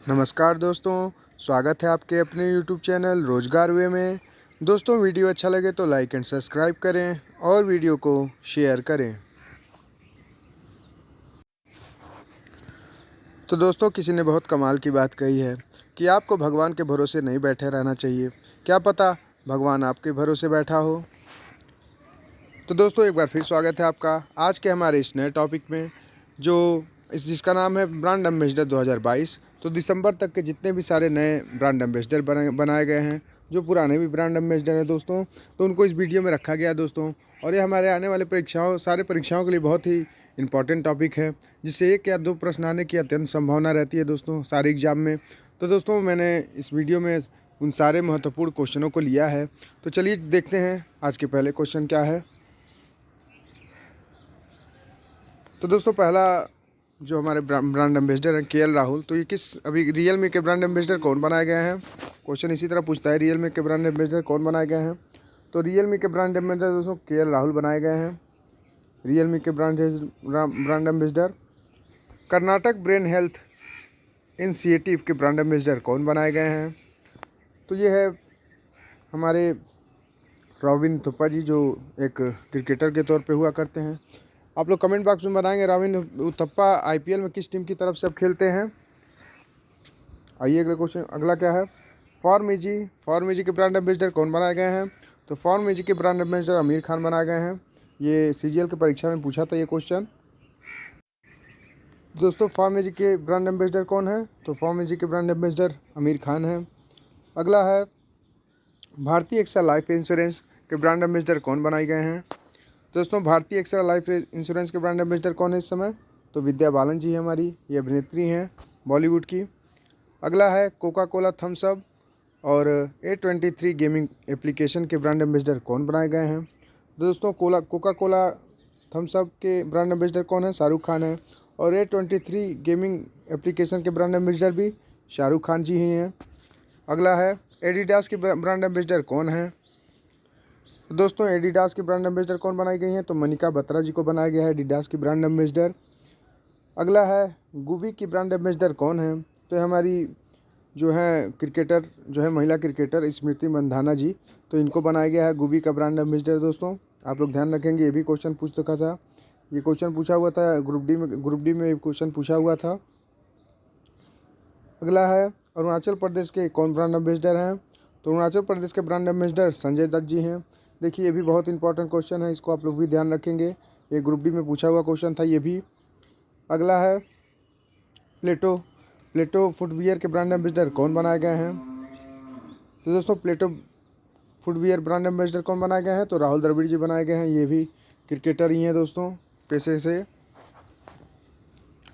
नमस्कार दोस्तों, स्वागत है आपके अपने YouTube चैनल रोजगार वे में। दोस्तों, वीडियो अच्छा लगे तो लाइक एंड सब्सक्राइब करें और वीडियो को शेयर करें। तो दोस्तों, किसी ने बहुत कमाल की बात कही है कि आपको भगवान के भरोसे नहीं बैठे रहना चाहिए। क्या पता भगवान आपके भरोसे बैठा हो। तो दोस्तों, एक बार फिर स्वागत है आपका आज के हमारे इस नए टॉपिक में, जिसका नाम है ब्रांड एम्बेसडर 2022। तो दिसंबर तक के जितने भी सारे नए ब्रांड एम्बेसडर बनाए गए हैं, जो पुराने भी ब्रांड एम्बेसडर हैं दोस्तों, तो उनको इस वीडियो में रखा गया है दोस्तों। और ये हमारे आने वाले सारे परीक्षाओं के लिए बहुत ही इंपॉर्टेंट टॉपिक है, जिससे 1 या 2 प्रश्न आने की अत्यंत संभावना रहती है दोस्तों सारे एग्जाम में। तो दोस्तों, मैंने इस वीडियो में उन सारे महत्वपूर्ण क्वेश्चनों को लिया है। तो चलिए देखते हैं आज के पहले क्वेश्चन क्या है। तो दोस्तों, पहला जो हमारे ब्रांड एम्बेसडर हैं KL राहुल, तो ये अभी रियलमी के ब्रांड एम्बेसडर कौन बनाए गए हैं। क्वेश्चन इसी तरह पूछता है, रियलमी के ब्रांड एम्बेसडर कौन बनाए गए हैं। तो रियलमी के ब्रांड एम्बेसडर दोस्तों KL राहुल बनाए गए हैं। रियलमी के brand ambassador. Karnataka brain health initiative के ब्रांड एम्बेसडर कौन बनाए गए हैं। तो ये है हमारे रॉबिन थुप्पा जी, जो एक क्रिकेटर के तौर पे हुआ करते हैं। आप लोग कमेंट बॉक्स में बताएंगे रॉबिन थप्पा IPL में किस टीम की तरफ से अब खेलते हैं। आइए अगला क्वेश्चन, अगला क्या है। फॉर्मेजी के ब्रांड एम्बेसडर कौन बनाए गए हैं। तो फॉर्मेजी के ब्रांड एम्बेसडर आमिर खान बनाए गए हैं। ये CGL की परीक्षा में पूछा था ये क्वेश्चन। दोस्तों, फॉर्मेजी के ब्रांड एम्बेसडर कौन है। तो फॉर्मेजी के ब्रांड एम्बेसडर आमिर खान है। अगला है, भारतीय एक्सा लाइफ इंश्योरेंस के ब्रांड एम्बेसडर कौन बनाए गए हैं। दोस्तों, भारतीय एक्सा लाइफ इंश्योरेंस के ब्रांड एम्बेसडर कौन है इस समय। तो विद्या बालन जी है हमारी, ये अभिनेत्री हैं बॉलीवुड की। अगला है, कोका कोला थम्स अप और A23 गेमिंग एप्लीकेशन के ब्रांड एम्बेसडर कौन बनाए गए हैं। दोस्तों, कोका कोला थम्स अप के ब्रांड एम्बेसडर कौन है, शाहरुख खान है। और A23 गेमिंग एप्लीकेशन के ब्रांड एम्बेसडर भी शाहरुख खान जी ही हैं। अगला है, एडिडास के ब्रांड एम्बेसडर कौन है। तो दोस्तों, एडिडास की ब्रांड एम्बेसडर कौन बनाई गई हैं। तो मनिका बत्रा जी को बनाया गया है एडिडास की ब्रांड एम्बेसडर। अगला है, गुवी की ब्रांड एम्बेसडर कौन है। तो हमारी जो है क्रिकेटर, जो है महिला क्रिकेटर स्मृति मंधाना जी, तो इनको बनाया गया है गुवी का ब्रांड एम्बेसडर। दोस्तों, आप लोग ध्यान रखेंगे, ये भी क्वेश्चन पूछ चुका था। ये क्वेश्चन पूछा हुआ था ग्रुप डी में क्वेश्चन पूछा हुआ था। अगला है, अरुणाचल प्रदेश के कौन ब्रांड एम्बेसडर हैं। तो अरुणाचल प्रदेश के ब्रांड एम्बेसडर संजय दत्त जी हैं। देखिए, ये भी बहुत इंपॉर्टेंट क्वेश्चन है, इसको आप लोग भी ध्यान रखेंगे, ये ग्रुप डी में पूछा हुआ क्वेश्चन था ये भी। अगला है, प्लेटो फुटवियर के ब्रांड एम्बेसडर कौन बनाए गए हैं। तो दोस्तों, प्लेटो फुटवियर ब्रांड एम्बेसडर कौन बनाए गए हैं। तो राहुल द्रविड़ जी बनाए गए हैं, ये भी क्रिकेटर ही हैं दोस्तों पेशे से।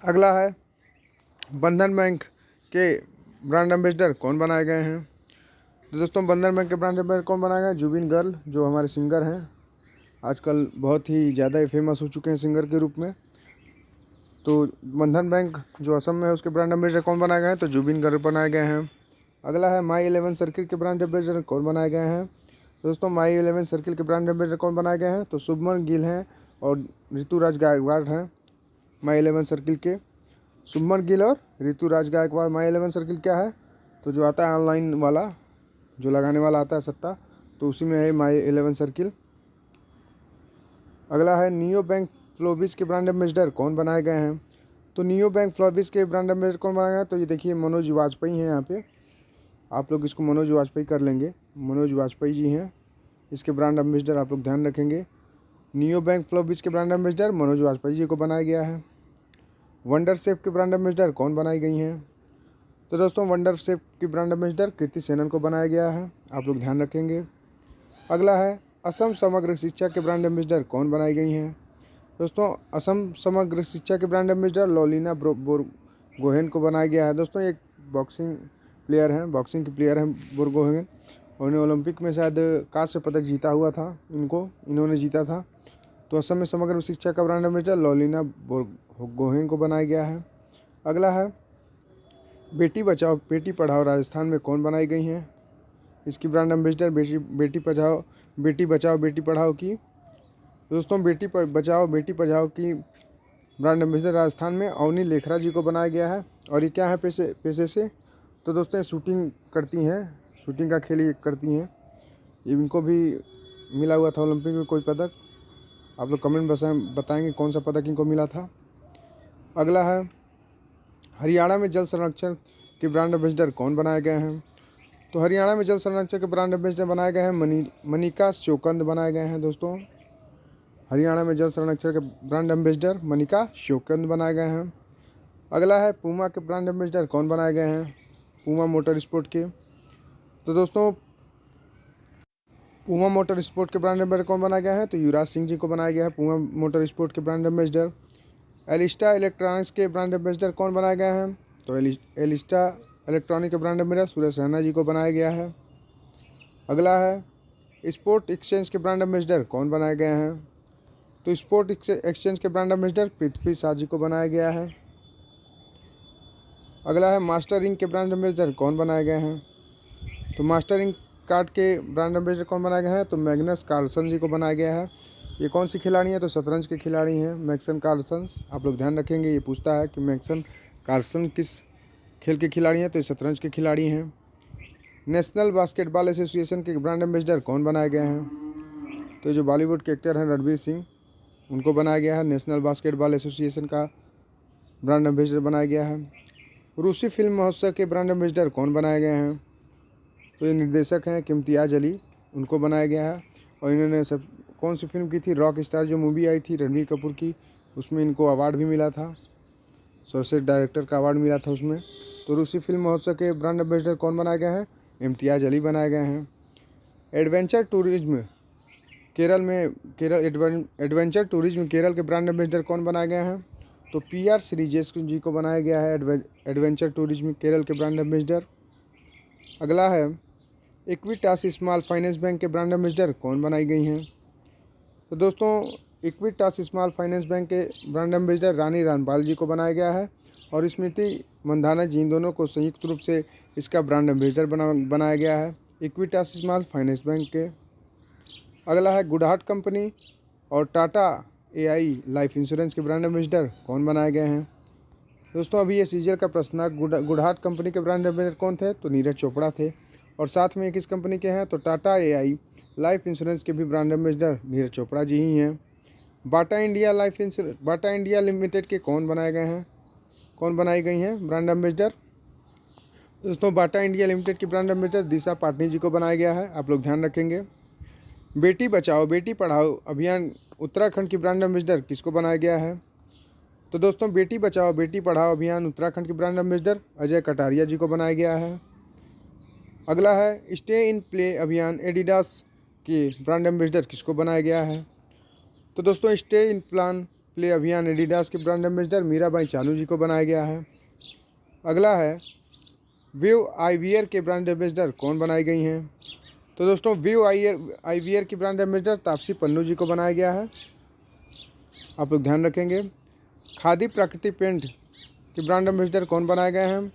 अगला है, बंधन बैंक के ब्रांड एम्बेसडर कौन बनाए गए हैं। तो दोस्तों, बंधन बैंक के ब्रांड एम्बेसडर कौन बनाया गया, जुबिन गर्ल, जो हमारे सिंगर हैं, आजकल बहुत ही ज़्यादा फेमस हो चुके हैं सिंगर के रूप में। तो बंधन बैंक जो असम में है, उसके ब्रांड एम्बेसडर कौन बनाए गए हैं। तो जुबिन गर्ल बनाए गए हैं। अगला है, माई 11 सर्किल के ब्रांड एम्बेसडर कौन बनाए गए हैं। दोस्तों, माई 11 सर्किल के ब्रांड एम्बेसडर कौन बनाए गए हैं। तो शुभमन गिल हैं और ऋतुराज गायकवाड़ हैं माई 11 सर्किल के। शुभमन गिल और ऋतुराज गायकवाड़। माई 11 सर्किल क्या है, तो जो आता है ऑनलाइन वाला, जो लगाने वाला आता है सट्टा, तो उसी में है माई 11 सर्किल। अगला है, नियो बैंक फ्लोबिस के ब्रांड एम्बेसडर कौन बनाए गए हैं। तो नियो बैंक फ्लोबिस के ब्रांड एम्बेसडर कौन बनाए गए हैं। तो ये देखिए, मनोज वाजपेयी हैं यहाँ पे, आप लोग इसको मनोज वाजपेयी कर लेंगे, मनोज वाजपेयी जी हैं इसके ब्रांड एम्बेसडर, आप लोग ध्यान रखेंगे। नियो बैंक फ्लोबिस के ब्रांड एम्बेसडर मनोज वाजपेयी जी को बनाया गया है। वंडर सेफ के ब्रांड एम्बेसडर कौन बनाई गई हैं। तो दोस्तों, वंडर सेफ की ब्रांड एम्बेसडर कृति सेनन को बनाया गया है, आप लोग ध्यान रखेंगे। अगला है, असम समग्र शिक्षा के ब्रांड एम्बेसडर कौन बनाई गई हैं। दोस्तों, असम समग्र शिक्षा के ब्रांड एम्बेसडर लॉलिना बोरगोहेन को बनाया गया है। दोस्तों, एक बॉक्सिंग की प्लेयर हैं बोरगोहेन, उन्होंने ओलंपिक में शायद कांस्य पदक जीता हुआ था, इन्होंने जीता था। तो असम में समग्र शिक्षा का ब्रांड एम्बेसडर लॉलिना बोरगोहेन को बनाया गया है। अगला है, बेटी बचाओ बेटी पढ़ाओ राजस्थान में कौन बनाई गई हैं। इसकी ब्रांड एम्बेसडर बेटी बचाओ बेटी पढ़ाओ की। दोस्तों, बचाओ बेटी पढ़ाओ की ब्रांड एम्बेसडर राजस्थान में अवनी लेखरा जी को बनाया गया है, और ये क्या है पेशे से? तो दोस्तों ये शूटिंग करती हैं, शूटिंग का खेल ये करती हैं। इनको भी मिला हुआ था ओलंपिक में कोई पदक। आप लोग कमेंट बताएंगे कौन सा पदक इनको मिला था। अगला है, हरियाणा में जल संरक्षण के ब्रांड एम्बेसडर कौन बनाए गए हैं? तो हरियाणा में जल संरक्षण के ब्रांड एम्बेसडर बनाए गए हैं मनिका श्योकंद बनाए गए हैं दोस्तों। हरियाणा में जल संरक्षण के ब्रांड एम्बेसडर मनिका श्योकंद बनाए गए हैं। अगला है, पूमा के ब्रांड एम्बेसडर कौन बनाए गए हैं? पूमा मोटर स्पोर्ट के। तो दोस्तों पूमा मोटर स्पोर्ट के ब्रांड एम्बेसडर कौन बनाया गया है? तो युवराज सिंह जी को बनाया गया है पूमा मोटर स्पोर्ट के ब्रांड एम्बेसडर। एलिस्टा इलेक्ट्रॉनिक्स के ब्रांड एम्बेसडर कौन बनाया गया है? तो एलिस्टा इलेक्ट्रॉनिक के ब्रांड एम्बेसडर सुरेश रैना जी को बनाया गया है। अगला है, स्पोर्ट एक्सचेंज के ब्रांड एम्बेसडर कौन बनाए गए हैं? तो स्पोर्ट एक्सचेंज के ब्रांड एम्बेसडर पृथ्वी शाह जी को बनाया गया है। अगला है, मास्टर इंक के ब्रांड एम्बेसडर कौन बनाए गए हैं? तो मास्टर इंक कार्ड के ब्रांड एम्बेसडर कौन बनाए गए हैं? तो मैग्नस कार्लसन जी को बनाया गया है। ये कौन सी खिलाड़ी हैं? तो शतरंज के खिलाड़ी हैं मैग्नस कार्लसन। आप लोग ध्यान रखेंगे, ये पूछता है कि मैग्नस कार्लसन किस खेल के खिलाड़ी हैं? तो ये शतरंज के खिलाड़ी हैं। नेशनल बास्केटबॉल एसोसिएशन के ब्रांड एम्बेसडर कौन बनाए गए हैं? तो जो बॉलीवुड के एक्टर हैं रणवीर सिंह, उनको बनाया गया है। नेशनल बास्केटबॉल एसोसिएशन का ब्रांड एम्बेसडर बनाया गया है। रूसी फिल्म महोत्सव के ब्रांड एम्बेसडर कौन बनाए गए हैं? तो ये निर्देशक हैं इम्तियाज़ अली, उनको बनाया गया है। और इन्होंने सब कौन सी फिल्म की थी? रॉक स्टार जो मूवी आई थी रणबीर कपूर की, उसमें इनको अवार्ड भी मिला था, सर्वश्रेष्ठ डायरेक्टर का अवार्ड मिला था उसमें। तो रूसी फिल्म महोत्सव के ब्रांड एम्बेसडर कौन बनाए गए हैं? इम्तियाज़ अली बनाए गए हैं। Adventure tourism Kerala adventure tourism Kerala के ब्रांड एम्बेसडर कौन बनाए गए हैं? तो PR श्रीजेश जी को बनाया गया है एडवेंचर टूरिज्म केरल के ब्रांड एम्बेसडर। अगला है, इक्विटास स्मॉल फाइनेंस बैंक के ब्रांड एम्बेसडर कौन बनाई गई हैं? तो दोस्तों इक्विटास स्मॉल फाइनेंस बैंक के ब्रांड एम्बेसडर रानी रामपाल जी को बनाया गया है और स्मृति मंधाना जी, इन दोनों को संयुक्त रूप से इसका ब्रांड एम्बेसडर बनाया गया है इक्विटास स्मॉल फाइनेंस बैंक के। अगला है, गुडहाट कंपनी और टाटा AI लाइफ इंश्योरेंस के ब्रांड एम्बेसडर कौन बनाए गए हैं? दोस्तों अभी ये सीजल का प्रश्न है। गुडहाट कंपनी के ब्रांड एम्बेसडर कौन थे? तो नीरज चोपड़ा थे। और साथ में किस कंपनी के हैं? तो टाटा AI लाइफ इंश्योरेंस के भी ब्रांड एम्बेसडर नीरज चोपड़ा जी ही हैं। बाटा इंडिया लिमिटेड के कौन बनाए गए हैं? कौन बनाई गई हैं ब्रांड एम्बेसडर? दोस्तों बाटा इंडिया लिमिटेड की ब्रांड एम्बेसडर दिशा पाटनी जी को बनाया गया है। आप लोग ध्यान रखेंगे। बेटी बचाओ बेटी पढ़ाओ अभियान उत्तराखंड की ब्रांड एम्बेसडर किसको बनाया गया है? तो दोस्तों बेटी बचाओ बेटी पढ़ाओ अभियान उत्तराखंड की ब्रांड एम्बेसडर अजय कटारिया जी को बनाया गया है। अगला है, स्टे इन प्ले अभियान एडिडास के ब्रांड एम्बेसडर किसको बनाया गया है? तो दोस्तों स्टे इन प्ले अभियान एडिडास के ब्रांड एम्बेसडर मीराबाई चानू जी को बनाया गया है। अगला है, व्यू आईवीआर के ब्रांड एम्बेसडर कौन बनाई गई हैं? तो दोस्तों व्यू आईवीआर की ब्रांड एम्बेसडर तापसी पन्नू जी को बनाया गया है। आप लोग ध्यान रखेंगे। खादी प्राकृतिक पेंट के ब्रांड एम्बेसडर कौन बनाए गए हैं?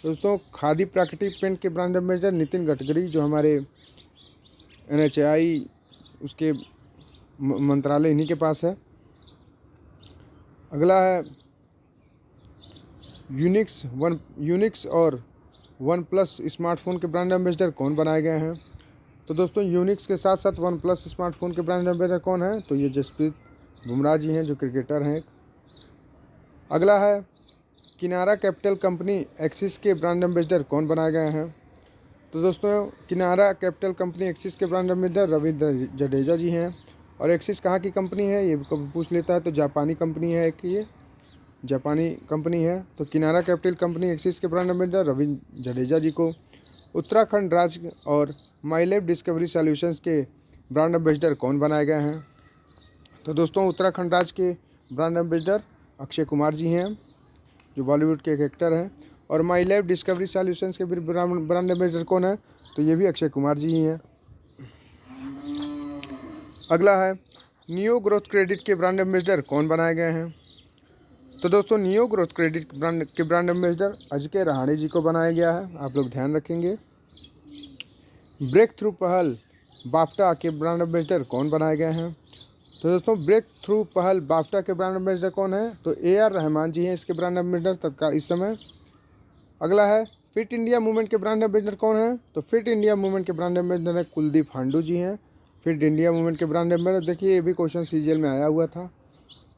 दोस्तों खादी प्राकृतिक पेंट के ब्रांड एम्बेसडर नितिन गडकरी, जो हमारे NHAI उसके मंत्रालय इन्हीं के पास है। अगला है, यूनिक्स और OnePlus स्मार्टफोन के ब्रांड एम्बेसडर कौन बनाए गए हैं? तो दोस्तों यूनिक्स के साथ साथ OnePlus स्मार्टफोन के ब्रांड एम्बेसडर कौन है? तो ये जसप्रीत बुमराह जी हैं, जो क्रिकेटर हैं। अगला है, किनारा कैपिटल कंपनी एक्सिस के ब्रांड एम्बेसडर कौन बनाए गए हैं? तो दोस्तों किनारा कैपिटल कंपनी एक्सिस के ब्रांड एम्बेसडर रविंद्र जडेजा जी हैं। और एक्सिस कहाँ की कंपनी है ये कभी पूछ लेता है, तो जापानी कंपनी है कि ये जापानी कंपनी है। तो किनारा कैपिटल कंपनी एक्सिस के ब्रांड एम्बेसडर रविंद्र जडेजा जी को। उत्तराखंड राज्य और माई लैब डिस्कवरी सॉल्यूशंस के ब्रांड एम्बेसडर कौन बनाए गए हैं? तो दोस्तों उत्तराखंड राज्य के ब्रांड एम्बेसडर अक्षय कुमार जी हैं, जो बॉलीवुड के एक एक्टर हैं। और माई लैब डिस्कवरी सॉल्यूशंस के ब्रांड एम्बेसडर कौन है? तो ये भी अक्षय कुमार जी ही हैं। अगला है, नियो ग्रोथ क्रेडिट के ब्रांड एम्बेसडर कौन बनाए गए हैं? तो दोस्तों नियो ग्रोथ क्रेडिट के ब्रांड एम्बेसडर अजय रहाणे जी को बनाया गया है। आप लोग ध्यान रखेंगे। ब्रेक थ्रू पहल बाफ्टा के ब्रांड एम्बेसडर कौन बनाए गए हैं? तो दोस्तों ब्रेक थ्रू पहल बाफ्टा के ब्रांड एम्बेसडर कौन है? तो AR रहमान जी हैं इसके ब्रांड एम्बेसडर तत्काल इस समय। अगला है फिट इंडिया मूवमेंट के ब्रांड एम्बेसडर कौन है? तो फिट इंडिया मूवमेंट के ब्रांड एम्बेसडर है कुलदीप हांडू जी हैं। फिट इंडिया मूवमेंट के ब्रांड एम्बेसडर, देखिए ये भी क्वेश्चन सीजीएल में आया हुआ था।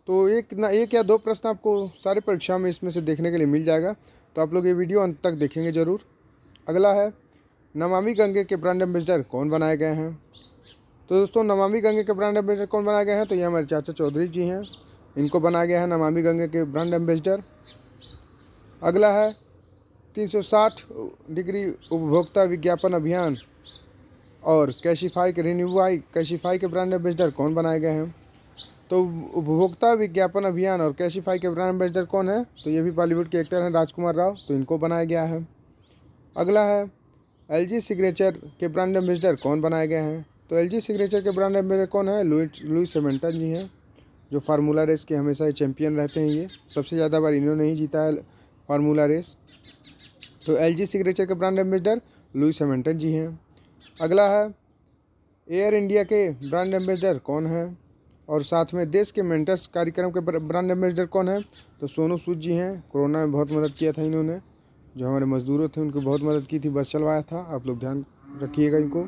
तो एक या दो प्रश्न आपको सारे परीक्षा में इसमें से देखने के लिए मिल जाएगा, तो आप लोग ये वीडियो अंत तक देखेंगे ज़रूर। अगला है नमामि गंगे के ब्रांड एम्बेसडर कौन बनाए गए हैं? तो दोस्तों नमामि गंगे के ब्रांड एम्बेसडर कौन बनाए गए हैं? तो ये हमारे चाचा चौधरी जी हैं, इनको बनाया गया है नमामि गंगे के ब्रांड एम्बेसडर। अगला है 360 डिग्री उपभोक्ता विज्ञापन अभियान और कैशिफाई के ब्रांड एम्बेसडर कौन बनाए गए हैं? तो उपभोक्ता विज्ञापन अभियान और कैशिफाई के ब्रांड एम्बेसडर कौन है? तो ये भी बॉलीवुड के एक्टर हैं राजकुमार राव, तो इनको बनाया गया है। अगला है एलजी सिग्नेचर के ब्रांड एम्बेसडर कौन बनाए गए हैं? तो एलजी सिग्नेचर के ब्रांड एम्बेसडर कौन है? लुइस हैमिल्टन जी हैं, जो फार्मूला रेस के हमेशा ही चैंपियन रहते हैं। ये सबसे ज़्यादा बार इन्होंने ही जीता है फार्मूला रेस। तो एलजी सिग्नेचर के ब्रांड एम्बेसडर लुइस हैमिल्टन जी हैं। अगला है एयर इंडिया के ब्रांड एम्बेसडर कौन है और साथ में देश के मेंटर्स कार्यक्रम के ब्रांड एम्बेसडर कौन है? तो सोनू सूद जी हैं, कोरोना में बहुत मदद किया था इन्होंने, जो हमारे मजदूरों थे उनको बहुत मदद की थी, बस चलवाया था, आप लोग ध्यान रखिएगा इनको।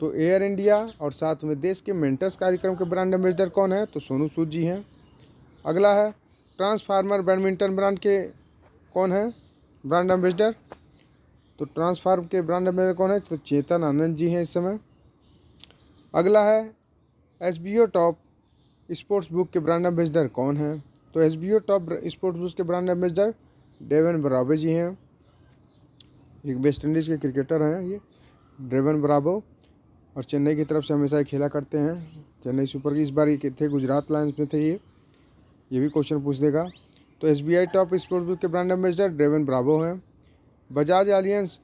तो एयर इंडिया और साथ में देश के मेंटर्स कार्यक्रम के ब्रांड एम्बेसडर कौन है? तो सोनू सूद जी हैं। अगला है ट्रांसफार्मर बैडमिंटन ब्रांड के कौन है ब्रांड एम्बेसडर? तो ट्रांसफार्म के ब्रांड एम्बेसडर कौन है? तो चेतन आनंद जी हैं इस समय। अगला है एसबीओ टॉप स्पोर्ट्स बुक के ब्रांड एम्बेसडर कौन है? तो एसबीओ टॉप स्पोर्ट्स बुक के ब्रांड एम्बेसडर डेवन ब्रावो जी हैं, एक वेस्ट इंडीज़ के क्रिकेटर हैं ये डेवन ब्रावो, और चेन्नई की तरफ से हमेशा ही खेला करते हैं, चेन्नई सुपर की। इस बार ये थे गुजरात लायंस में थे ये भी क्वेश्चन पूछ देगा। तो एसबीआई टॉप स्पोर्ट्स बुक के ब्रांड एम्बेसडर डेवन ब्रावो हैं। बजाज एलियंस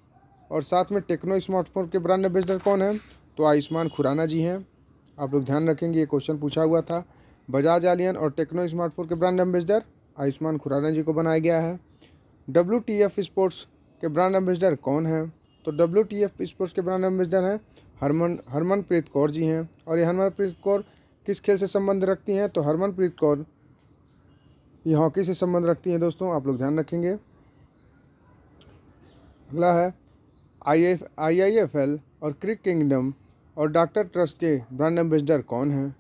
और साथ में टेक्नो स्मार्टफोन के ब्रांड एम्बेसडर कौन है? तो आयुष्मान खुराना जी हैं, आप लोग ध्यान रखेंगे, ये क्वेश्चन पूछा हुआ था। बजाज एलियन और टेक्नो स्मार्टफोन के ब्रांड एम्बेसडर आयुष्मान खुराना जी को बनाया गया है। WTF स्पोर्ट्स के ब्रांड एम्बेसडर कौन है? तो WTF स्पोर्ट्स के ब्रांड एम्बेसडर हैं हरमनप्रीत कौर जी हैं। और ये हरमनप्रीत कौर किस खेल से संबंध रखती हैं? तो हरमनप्रीत कौर ये हॉकी से संबंध रखती हैं दोस्तों, आप लोग ध्यान रखेंगे। अगला है IIFL और क्रिक किंगडम और डॉक्टर ट्रस्ट के ब्रांड एम्बेसडर कौन हैं?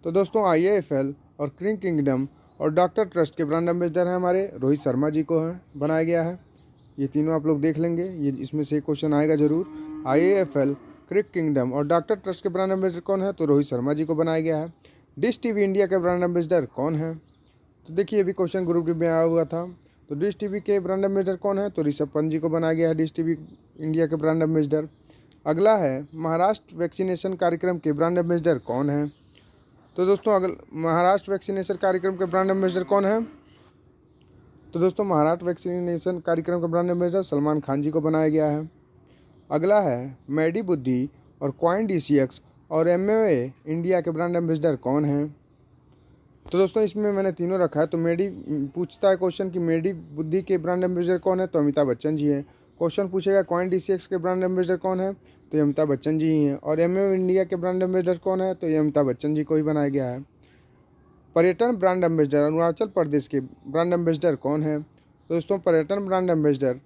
तो दोस्तों IIFL और क्रिक किंगडम और डॉक्टर ट्रस्ट के ब्रांड एम्बेसडर हैं हमारे रोहित शर्मा जी को है बनाया गया है। ये तीनों आप लोग देख लेंगे, ये इसमें से क्वेश्चन आएगा जरूर। IIFL, क्रिक किंगडम और डॉक्टर ट्रस्ट के ब्रांड एम्बेसडर कौन है? तो रोहित शर्मा जी को बनाया गया है। डिश टीवी इंडिया के ब्रांड एम्बेसडर कौन है? तो देखिए ये भी क्वेश्चन ग्रुप डी में आया हुआ था। तो डिश टीवी के ब्रांड एम्बेसडर कौन है? तो ऋषभ पंत जी को बनाया गया है डिश टीवी इंडिया के ब्रांड एम्बेसडर। अगला है महाराष्ट्र वैक्सीनेशन कार्यक्रम के ब्रांड एम्बेसडर कौन है? तो दोस्तों महाराष्ट्र वैक्सीनेशन कार्यक्रम के ब्रांड एम्बेसडर कौन है? तो दोस्तों महाराष्ट्र वैक्सीनेशन कार्यक्रम का ब्रांड एम्बेसडर सलमान खान जी को बनाया गया है। अगला है मैडी बुद्धि और क्वाइन DCX और MMA इंडिया के ब्रांड एम्बेसडर कौन है? तो दोस्तों इसमें मैंने तीनों रखा है। तो मेडी पूछता है क्वेश्चन कि मेडी बुद्धि के ब्रांड एम्बेसडर कौन है? तो अमिताभ बच्चन जी हैं। क्वेश्चन पूछेगा क्वाइन DCX के ब्रांड एम्बेसडर कौन है? तो ये अमिताभ बच्चन जी ही हैं। और MMA इंडिया के ब्रांड एम्बेसडर कौन है? तो ये अमिताभ बच्चन जी को ही बनाया गया है। पर्यटन ब्रांड एम्बेसडर अरुणाचल प्रदेश के ब्रांड एम्बेसडर कौन है? तो दोस्तों पर्यटन ब्रांड एम्बेसडर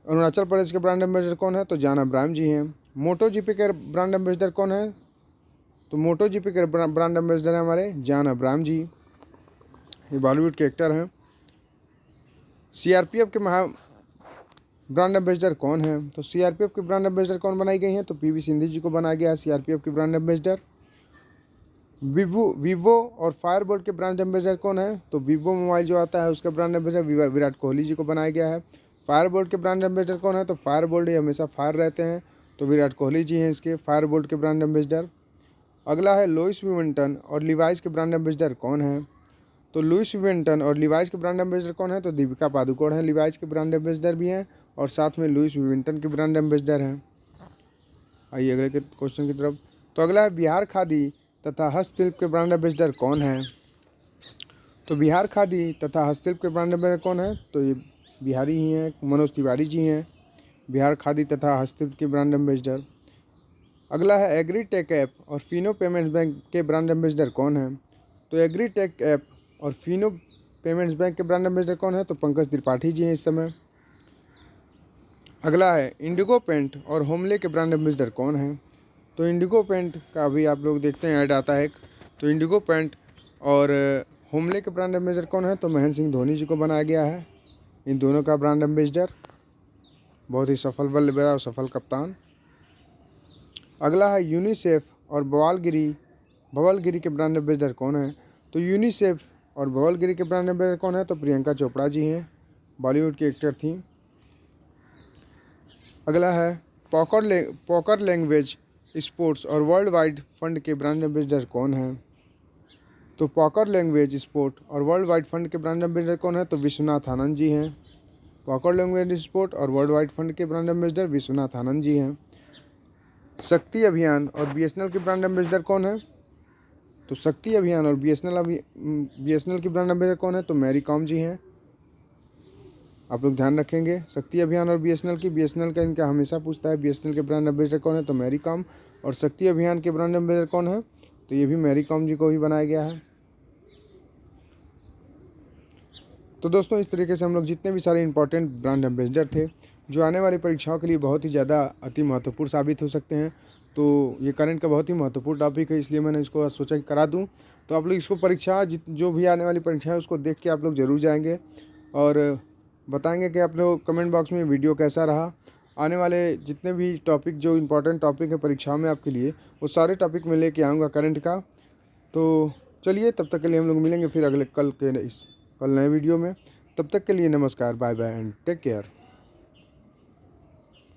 अरुणाचल प्रदेश के ब्रांड एम्बेसडर कौन है? तो जॉन अब्राहम जी हैं। MotoGP के ब्रांड एम्बेसडर कौन है? तो MotoGP के ब्रांड एम्बेसडर हैं हमारे जॉन अब्राहम जी, ये बॉलीवुड के एक्टर हैं। CRPF के ब्रांड एम्बेसडर कौन है? तो CRPF के ब्रांड एम्बेसडर कौन बनाई गई हैं? तो PV सिंधु जी को बनाया गया है CRPF के ब्रांड एम्बेसडर। वीवो और फायरबोल्ट के ब्रांड एम्बेसडर कौन है? तो वीवो मोबाइल जो आता है उसका ब्रांड एम्बेसडर विराट कोहली जी को बनाया गया है। फायरबोल्ट के ब्रांड एम्बेसडर कौन है? तो फायरबोल्ट ये हमेशा फायर रहते हैं, तो विराट कोहली जी हैं इसके फायरबोल्ट के ब्रांड एम्बेसडर। अगला है लुइस विविंटन और लिवाइस के ब्रांड एम्बेसडर कौन है? तो लुइस विविंटन और लिवाइस के ब्रांड एम्बेसडर कौन है? तो दीपिका पादुकोण हैं, लिवाइस के ब्रांड एम्बेसडर भी हैं और साथ में लुइस विविंटन के ब्रांड एम्बेसडर हैं। आइए अगले के क्वेश्चन की तरफ। तो अगला है बिहार खादी तथा हस्तशिल्प के ब्रांड एम्बेसडर कौन है? तो बिहार खादी तथा हस्तशिल्प के ब्रांड एम्बेसडर कौन है? तो ये बिहारी ही हैं, मनोज तिवारी जी हैं, बिहार खादी तथा हस्तशिल्प के ब्रांड एम्बेसडर। अगला है एग्रीटेक ऐप और फिनो पेमेंट्स बैंक के ब्रांड एम्बेसडर कौन है? तो एग्रीटेक ऐप और फिनो पेमेंट्स बैंक के ब्रांड एम्बेसडर कौन है? तो पंकज त्रिपाठी जी हैं इस समय। अगला है इंडिगो पेंट और होमले के ब्रांड एम्बेसडर कौन हैं? तो इंडिगो पेंट का भी आप लोग देखते हैं ऐड आता है एक। तो इंडिगो पेंट और होमले के ब्रांड एम्बेसडर कौन है? तो महेंद्र सिंह धोनी जी को बनाया गया है इन दोनों का ब्रांड एम्बेसडर। बहुत ही सफल बल्लेबाज और सफल कप्तान। अगला है यूनिसेफ और बवालगिरी के ब्रांड एम्बेसडर कौन है? तो यूनिसेफ और बवालगिरी के ब्रांड एम्बेसडर कौन है? तो प्रियंका चोपड़ा जी हैं, बॉलीवुड की एक्टर थी। अगला है पॉकर लैंग्वेज स्पोर्ट्स और वर्ल्ड वाइड फंड के ब्रांड एम्बेसडर कौन है? तो पॉकर लैंग्वेज स्पोर्ट और वर्ल्ड वाइड फंड के ब्रांड एम्बेसडर कौन है? तो विश्वनाथ आनंद जी हैं। पॉकर लैंग्वेज स्पोर्ट और वर्ल्ड वाइड फंड के ब्रांड एम्बेसडर विश्वनाथ आनंद जी हैं। शक्ति अभियान और बीएसएनएल के ब्रांड एम्बेसडर कौन है? तो शक्ति अभियान और बीएसएनएल की ब्रांड एम्बेसडर कौन है? तो मैरी कॉम जी हैं। आप लोग ध्यान रखेंगे शक्ति अभियान और बीएसएनएल का इनका हमेशा पूछता है बीएसएनएल के ब्रांड एम्बेसडर कौन है? तो मैरी कॉम। और शक्ति अभियान के ब्रांड एम्बेसडर कौन है? तो ये भी मैरी कॉम जी को ही बनाया गया है। तो दोस्तों इस तरीके से हम लोग जितने भी सारे इंपॉर्टेंट ब्रांड एम्बेसडर थे जो आने वाली परीक्षाओं के लिए बहुत ही ज़्यादा अति महत्वपूर्ण साबित हो सकते हैं, तो ये करंट का बहुत ही महत्वपूर्ण टॉपिक है, इसलिए मैंने इसको सोचा कि करा दूं। तो आप लोग इसको परीक्षा जो भी आने वाली परीक्षा है उसको देख के आप लोग ज़रूर जाएंगे और बताएंगे कि आप लोग कमेंट बॉक्स में वीडियो कैसा रहा। आने वाले जितने भी टॉपिक जो इंपॉर्टेंट टॉपिक है परीक्षाओं में आपके लिए, वो सारे टॉपिक मैं लेके आऊँगा करंट का। तो चलिए तब तक के लिए हम लोग मिलेंगे फिर कल नए वीडियो में। तब तक के लिए नमस्कार, bye bye and take care.